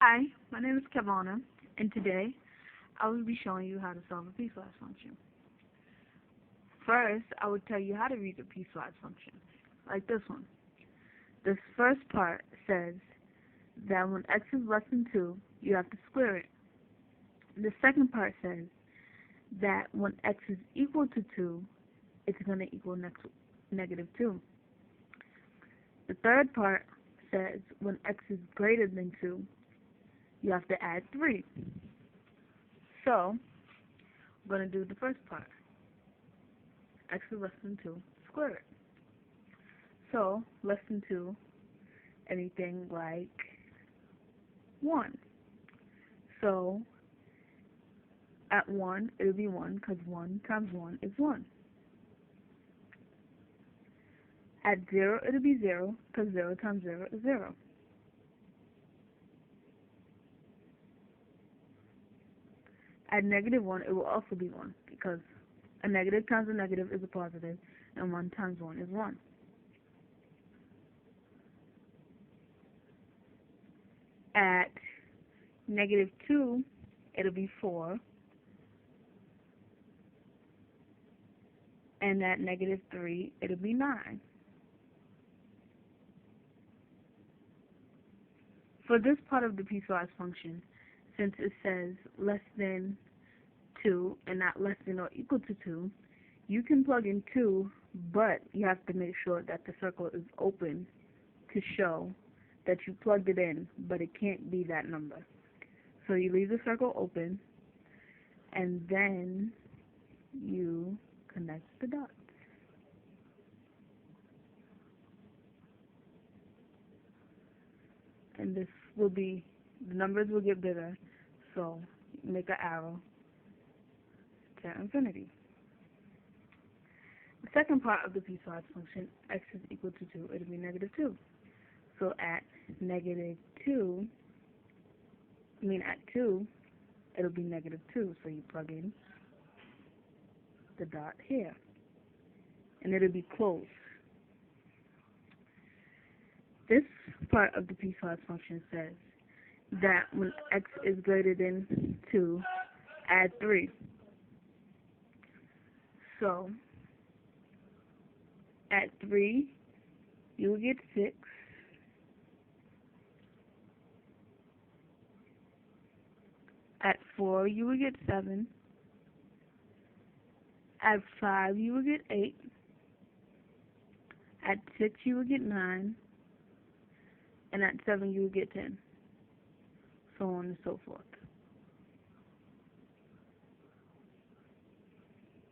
Hi, my name is Kevonna, and today I will be showing you how to solve a piecewise function. First, I will tell you how to read the piecewise function, like this one. This first part says that when x is less than 2, you have to square it. The second part says that when x is equal to 2, it's going to equal negative 2. The third part says when x is greater than 2, you have to add 3. So, we're going to do the first part. X is less than 2, square it. So, less than 2, anything like 1. So, at 1, it'll be 1, because 1 times 1 is 1. At 0, it'll be 0, because 0 times 0 is 0. At negative 1, it will also be 1, because a negative times a negative is a positive, and 1 times 1 is 1. At negative 2, it'll be 4, and at negative 3, it'll be 9. For this part of the piecewise function, since it says less than 2 and not less than or equal to 2, you can plug in 2, but you have to make sure that the circle is open to show that you plugged it in, but it can't be that number. So you leave the circle open, and then you connect the dots. And this will be, the numbers will get bigger, so make an arrow to infinity. The second part of the piecewise function, x is equal to 2, it'll be negative 2. So at negative 2, at 2, it'll be negative 2, so you plug in the dot here, and it'll be close. This part of the piecewise function says that when x is greater than 2, add 3. So, at 3, you will get 6. At 4, you will get 7. At 5, you will get 8. At 6, you will get 9. And at 7, you will get 10. So on and so forth.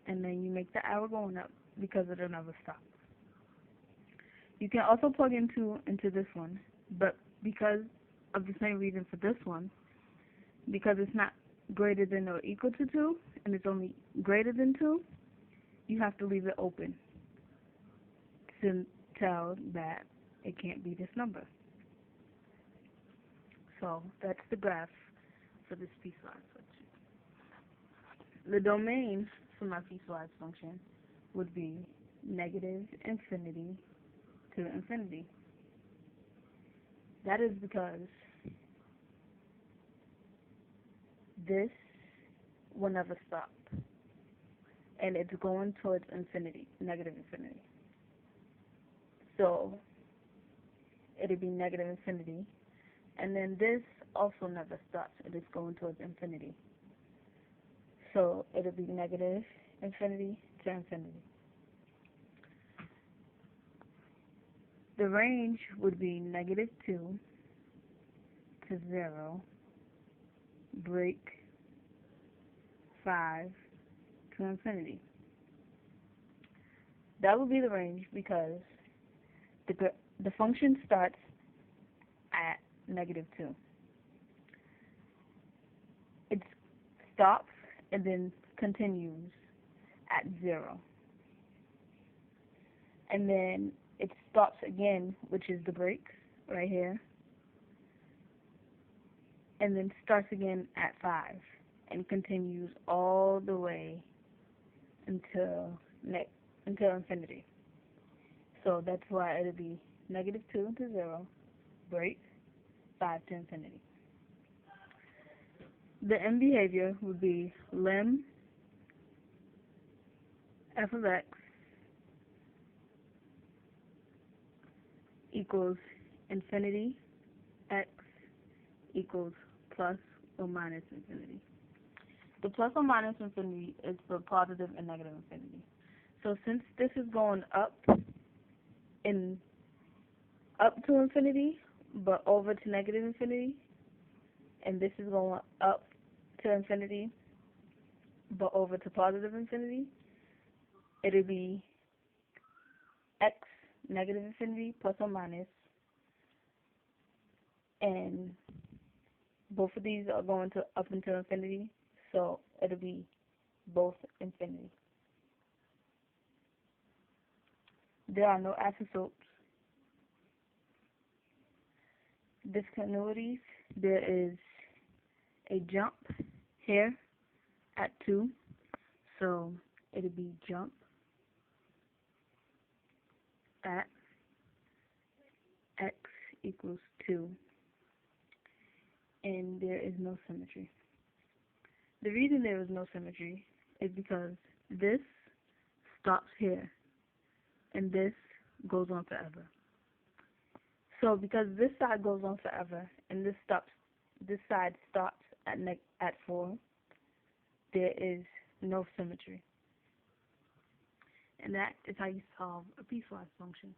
And then you make the arrow going up because it'll never stop. You can also plug in 2 into this one, but because of the same reason for this one, because it's not greater than or equal to 2, and it's only greater than 2, you have to leave it open to tell that it can't be this number. So that's the graph for this piecewise function. The domain for my piecewise function would be negative infinity to infinity. That is because this will never stop, and it's going towards infinity, negative infinity. So it'll be negative infinity, and then this also never stops. It is going towards infinity. So it'll be negative infinity to infinity. The range would be negative 2 to 0, break 5 to infinity. That would be the range because the function starts at negative 2. It stops and then continues at 0. And then it stops again, which is the break right here. And then starts again at 5 and continues all the way until infinity. So that's why it'll be negative 2 to 0, break 5 to infinity. The end behavior would be lim f of x equals infinity x equals plus or minus infinity. The plus or minus infinity is for positive and negative infinity. So since this is going up to infinity, but over to negative infinity, and this is going up to infinity, but over to positive infinity, it'll be x negative infinity plus or minus, and both of these are going to up into infinity, so it'll be both infinity. There are no asymptotes. Discontinuities, there is a jump here at 2, so it'll be jump at x equals 2, and there is no symmetry. The reason there is no symmetry is because this stops here, and this goes on forever. So because this side goes on forever, and this side stops at 4, there is no symmetry. And that is how you solve a piecewise function.